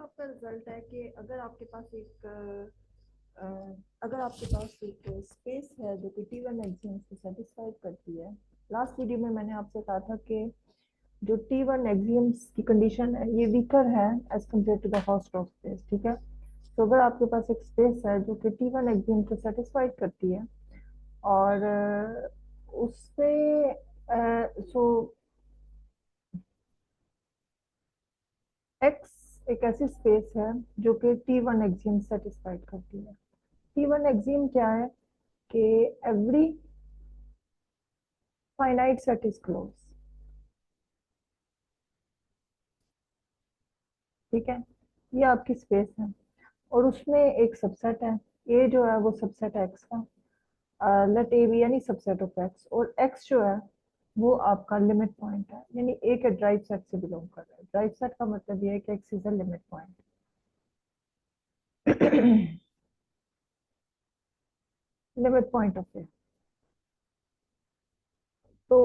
आपका रिजल्ट है कि अगर आपके पास एक स्पेस है जो कि T1 एक्सियम्स को सेटिस्फाइड करती है। लास्ट वीडियो में मैंने आपसे कहा था कि जो T1 एक्सियम्स की कंडीशन है ये वीकर है as compared to the first of space. ठीक है, तो अगर आपके पास एक स्पेस है जो कि T1 एक्सियम को सेटिस्फाइड करती है और उससे सो एक्स एक ऐसी स्पेस है जो कि T1 एक्सियम सेटिस्फाइड करती है। T1 एक्सियम क्या है कि every finite set is close. ठीक है, ये आपकी स्पेस है और उसमें एक सबसेट है। ए जो है वो सबसेट है एक्स का। लेट ए बी यानी सबसेट ऑफ एक्स, और एक्स जो है वो आपका लिमिट पॉइंट है, यानी ए के ड्राइव सेट से बिलोंग कर रहा है। ड्राइव सेट का मतलब ये है कि X is a limit point. Limit point of A. तो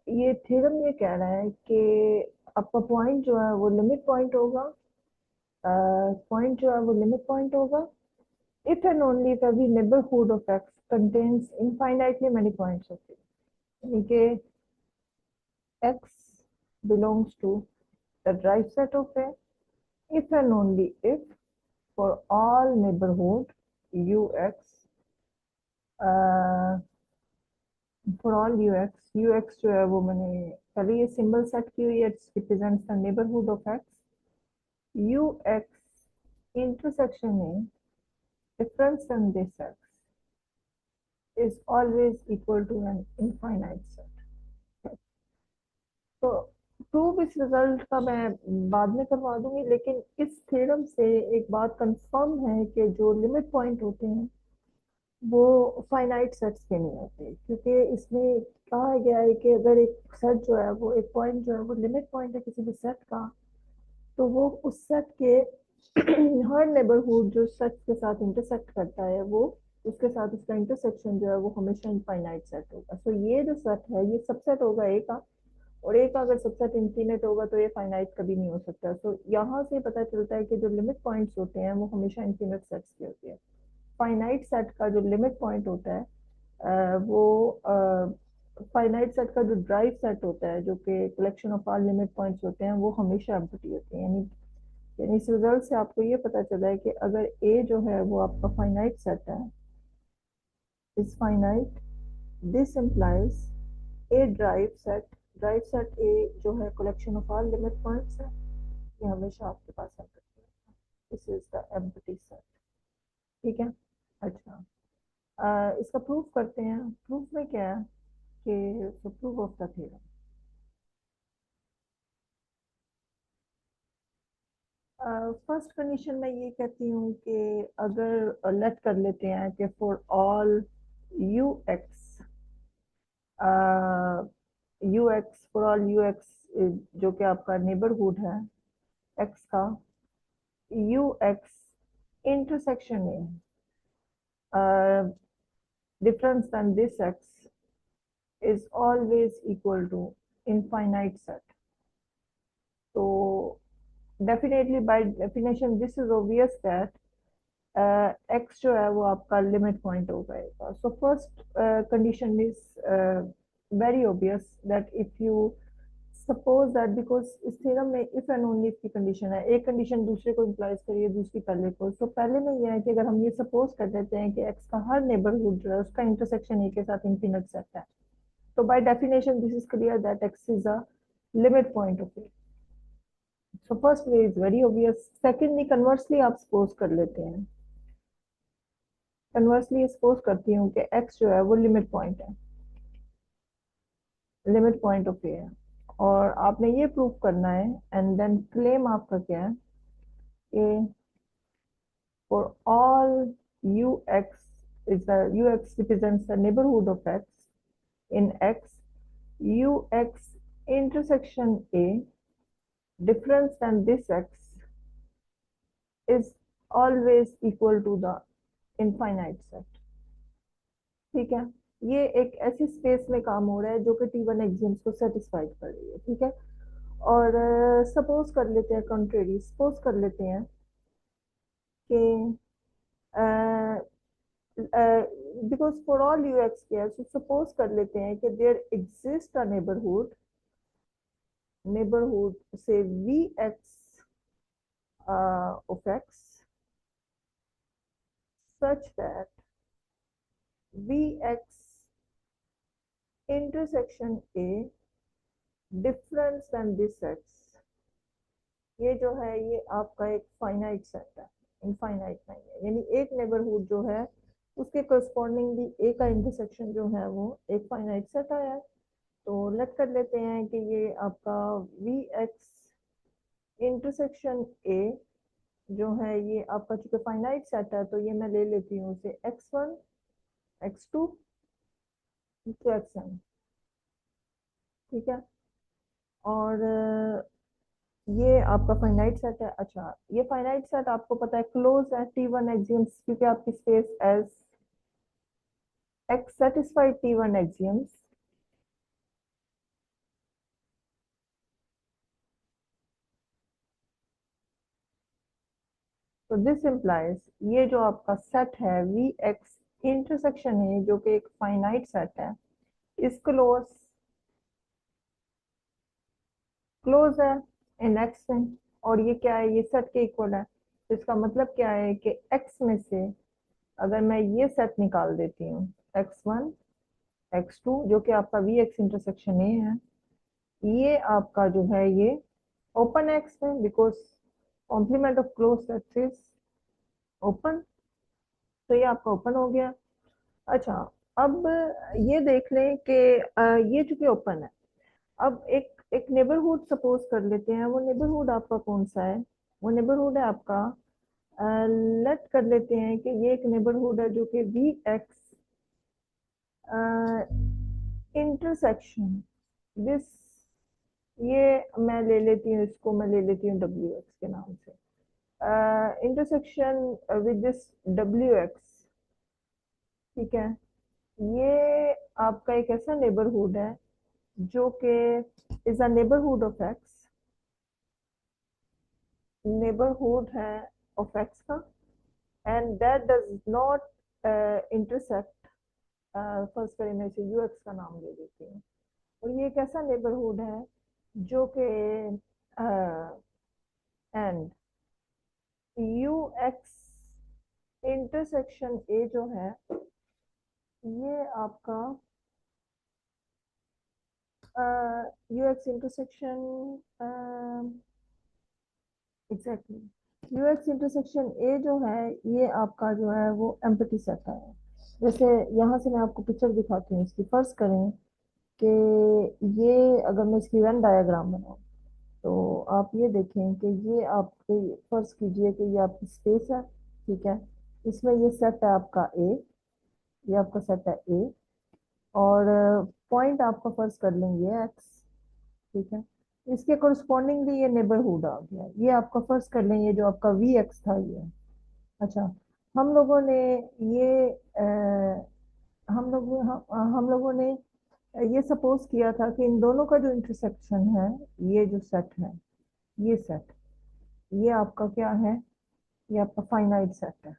ये थ्योरम ये कह रहा है कि आपका पॉइंट जो है वो लिमिट पॉइंट होगा। पॉइंट जो है वो लिमिट पॉइंट होगा if and only if every neighborhood of x contains infinitely many points of it, यानी कि x belongs to the drive set of a if and only if for all neighborhood ux uh, for all ux जो है वो मैंने पहले ये symbol set की हुई है, it represents the neighborhood of x। ux intersection a difference in this x is always equal to an infinite set। तो प्रूफ इस रिजल्ट का मैं बाद में करवा दूंगी, लेकिन इस थ्योरम से एक बात कंफर्म है कि जो लिमिट पॉइंट होते हैं वो फाइनाइट सेट्स के नहीं होते, क्योंकि इसमें कहा गया है कि अगर एक सेट जो है वो एक पॉइंट जो है वो लिमिट पॉइंट है किसी भी सेट का, तो वो उस सेट के हर नेबरहुड जो सेट के साथ इंटरसेक्ट करता है वो उसके साथ उसका इंटरसेक्शन जो है वो हमेशा इनफाइनाइट सेट होगा। तो ये जो सेट है ये सबसेट होगा ए का, और एक अगर सबसेट इंफिनिट होगा तो ये फाइनाइट कभी नहीं हो सकता। तो यहाँ से पता चलता है कि जो लिमिट पॉइंट्स होते हैं वो हमेशा इंफिनिट सेट्स के होते हैं। फाइनाइट सेट का जो लिमिट पॉइंट होता है वो फाइनाइट सेट का जो ड्राइव सेट होता है जो कि collection of all limit points होते हैं वो हमेशा एम्प्टी होते हैं। यानी इस रिजल्ट से आपको ये पता चला है कि अगर ए जो है वो आपका फाइनाइट सेट है is finite, this implies A drive set ए जो है collection of all limit points है, ये हमेशा आपके पास एम्प्टी है। This is the empty set. ठीक है, अच्छा इसका प्रूफ करते हैं। प्रूफ में क्या है कि proof of the theorem. First condition में ये कहती हूँ कि अगर लेट कर लेते हैं कि for all U X U x for all U x जो कि आपका नेबरहुड है एक्स का, यू एक्स इंटरसेक्शन में difference than this x is always equal to infinite set। तो definitely by definition this is obvious that x जो है वो आपका लिमिट पॉइंट हो जाएगा। So first condition is very obvious that if you suppose that, because इस theorem में if and only if की कंडीशन है, एक कंडीशन दूसरे को इम्प्लाइज करिए दूसरी पहले को। तो पहले में यह है कि अगर हम ये सपोज कर देते हैं कि x का हर नेबरहुड जो है उसका इंटरसेक्शन ए के साथ इंफिनिट सेट है, तो by definition this is clear that x is a limit point of A. So first way is very obvious. Secondly conversely आप सपोज कर लेते हैं, कन्वर्सली सपोज करती हूँ कि x जो है वो लिमिट पॉइंट है, लिमिट पॉइंट ऑफ ए है, और आपने ये प्रूव करना है। एंड देन क्लेम आपका क्या है कि for all ux is the ux represents the neighborhood of x in x, ux intersection a difference than this x is always equal to the infinite set। ठीक है, ये एक ऐसी स्पेस में काम हो रहा है जो कि T1 एक्सियम्स को सेटिस्फाइड कर रही है। ठीक है, और सपोज कर लेते हैं, कंट्रेरी सपोज कर लेते हैं कि because for all U X care, so suppose कर लेते हैं कि there exist a neighbourhood say V X of x such that vx intersection a difference than this x, ये जो है ये आपका एक फाइनाइट सेट है, इनफाइनाइट नहीं है। यानी एक नेबरहुड जो है उसके करस्पॉन्डिंगली ए का इंटरसेक्शन जो है वो एक फाइनाइट सेट आया है। तो लेट कर लेते हैं कि ये आपका वी एक्स इंटरसेक्शन ए जो है ये आपका चूंकि फाइनाइट सेट है, तो ये मैं ले लेती हूँ उसे x1 x2 टू xn। ठीक है। और ये आपका फाइनाइट सेट है। अच्छा, ये फाइनाइट सेट आपको पता है क्लोज है T1 एक्सियम्स, क्योंकि आपकी space as x satisfied T1 axioms, तो दिस इम्प्लाइज ये जो आपका सेट है वी एक्स इंटरसेक्शन है जो कि एक फाइनाइट सेट है, इस क्लोज है इन एक्स में। और ये क्या है, ये सेट के इक्वल है। तो इसका मतलब क्या है कि एक्स में से अगर मैं ये सेट निकाल देती हूँ x1 x2 जो कि आपका वी एक्स इंटरसेक्शन ए है, ये आपका जो है ये ओपन एक्स में, because complement of close set is open, तो ये आपका ओपन हो गया। अच्छा, अब ये देख लें कि ये चूंकि ओपन है, अब एक एक नेबरहुड सपोज कर लेते हैं। वो नेबरहुड आपका कौन सा है? वो नेबरहुड है आपका, लेट कर लेते हैं कि ये एक नेबरहुड है जो कि वी एक्स इंटरसेक्शन दिस, ये मैं ले लेती हूँ, इसको मैं ले लेती हूँ डब्ल्यू एक्स के नाम से। Intersection with this W x, ठीक है। ये आपका एक ऐसा नेबरहुड है जो कि is a neighbourhood of x, neighbourhood है ऑफ एक्स का, and that does not intersect, first करें मैं इसे यू एक्स का नाम दे देती हूँ। और ये एक ऐसा नेबरहुड है जो कि एंड यू एक्स इंटरसेक्शन ए जो है ये आपका you X intersection exactly you X intersection ए जो है ये आपका जो है वो एम्प्टी सेट है। जैसे यहाँ से मैं आपको पिक्चर दिखाती हूँ इसकी। फर्ज करें कि ये अगर मैं इसकी वेन डायग्राम बनाऊँ, तो आप ये देखें कि ये आपके, फर्ज कीजिए कि ये आपकी स्पेस है, ठीक है। इसमें ये सेट है आपका ए, ये आपका सेट है ए, और पॉइंट आपका फर्ज कर लेंगे एक्स, ठीक है। इसके कोरिस्पॉन्डिंगली ये नेबरहुड आ गया, ये आपका फर्ज कर लें, ये जो आपका वी एक्स था ये। अच्छा, हम लोगों ने ये हम लोगों ने ये सपोज किया था कि इन दोनों का जो इंटरसेक्शन है, ये जो सेट है, ये सेट, ये आपका क्या है, ये आपका फाइनाइट सेट है।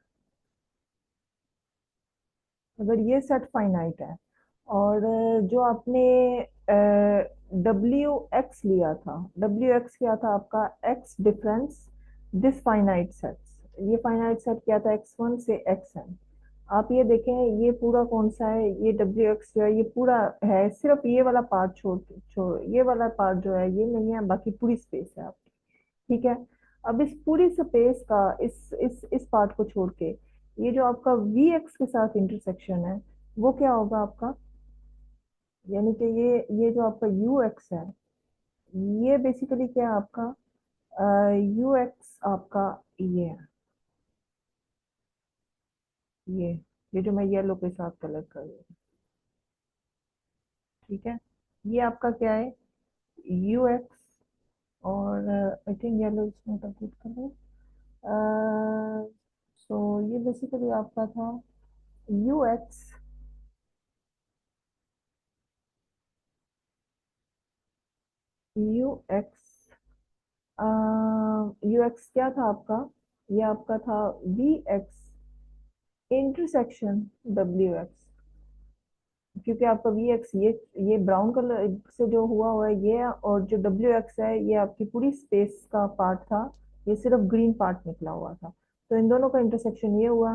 अगर ये सेट फाइनाइट है और जो आपने डब्ल्यू एक्स लिया था, डब्ल्यू एक्स क्या था आपका, x difference this finite sets, ये फाइनाइट सेट क्या था x1 से xn। आप ये देखें ये पूरा कौन सा है, ये डब्ल्यू एक्स जो है ये पूरा है, सिर्फ ये वाला पार्ट छोड़ छोड़ ये वाला पार्ट जो है ये नहीं है, बाकी पूरी स्पेस है आपकी, ठीक है। अब इस पूरी स्पेस का इस पार्ट को छोड़ के ये जो आपका वी एक्स के साथ इंटरसेक्शन है वो क्या होगा आपका, यानी कि ये जो आपका यू एक्स है, ये बेसिकली क्या है आपका, यू एक्स आपका ये है, ये ये जो मैं येलो के साथ कलर कर रही हूँ, ठीक है। ये आपका क्या है, यू एक्स, और I think yellow is not a good colour. So ये बेसिकली आपका था U X, U X U X क्या था आपका, ये आपका था V X intersection W X, क्योंकि आपका वी एक्स ये ब्राउन कलर से जो हुआ है ये, और जो डब्ल्यू एक्स है ये आपकी पूरी स्पेस का पार्ट था, ये सिर्फ ग्रीन पार्ट निकला हुआ था, तो इन दोनों का इंटरसेक्शन ये हुआ।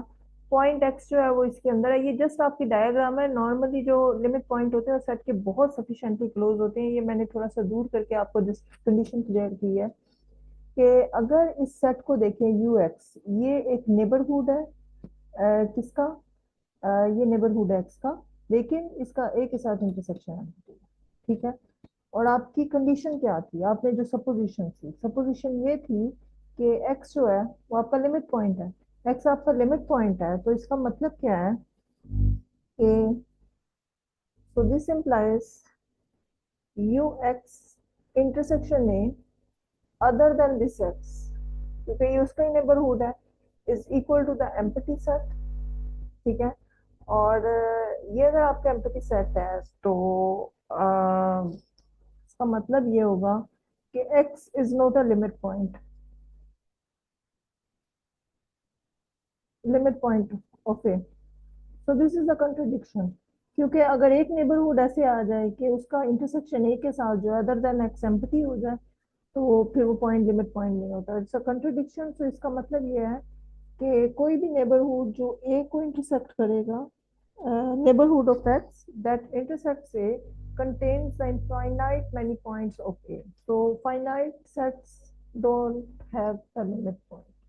पॉइंट एक्स जो है वो इसके अंदर है, ये जस्ट आपकी डायग्राम है। नॉर्मली जो लिमिट पॉइंट होते हैं सेट के बहुत सफिशिएंटली क्लोज होते हैं, ये मैंने थोड़ा सा दूर करके आपको जस्ट कंडीशन क्लियर की है कि अगर इस सेट को देखें यू एक्स, ये एक नेबरहुड है किसका, ये नेबरहुड है एक्स का, लेकिन इसका ए के साथ इंटरसेक्शन है, ठीक है। और आपकी कंडीशन क्या थी, आपने जो सपोजिशन थी, सपोजिशन ये थी कि एक्स जो है वो आपका लिमिट पॉइंट है, एक्स आपका लिमिट पॉइंट है, तो इसका मतलब क्या है कि so this implies U X intersection A other than this X, क्योंकि ये उसका ही नेबरहुड है, is equal to the empty set, ठीक है। और ये अगर आपका एम्प्टी सेट है तो इसका मतलब ये होगा कि x is not a limit point of A, so this is a contradiction, क्योंकि अगर एक नेबरहुड ऐसे आ जाए कि उसका इंटरसेक्शन ए के साथ जो अदर देन एक्स एम्प्टी हो जाए, तो फिर वो पॉइंट लिमिट पॉइंट नहीं होता, इट्स अ कंट्रडिक्शन। तो इसका मतलब ये है कि कोई भी नेबरहुड जो ए को इंटरसेक्ट करेगा, neighborhood of x that intersects A contains the infinite many points of A. So finite sets don't have a limit point.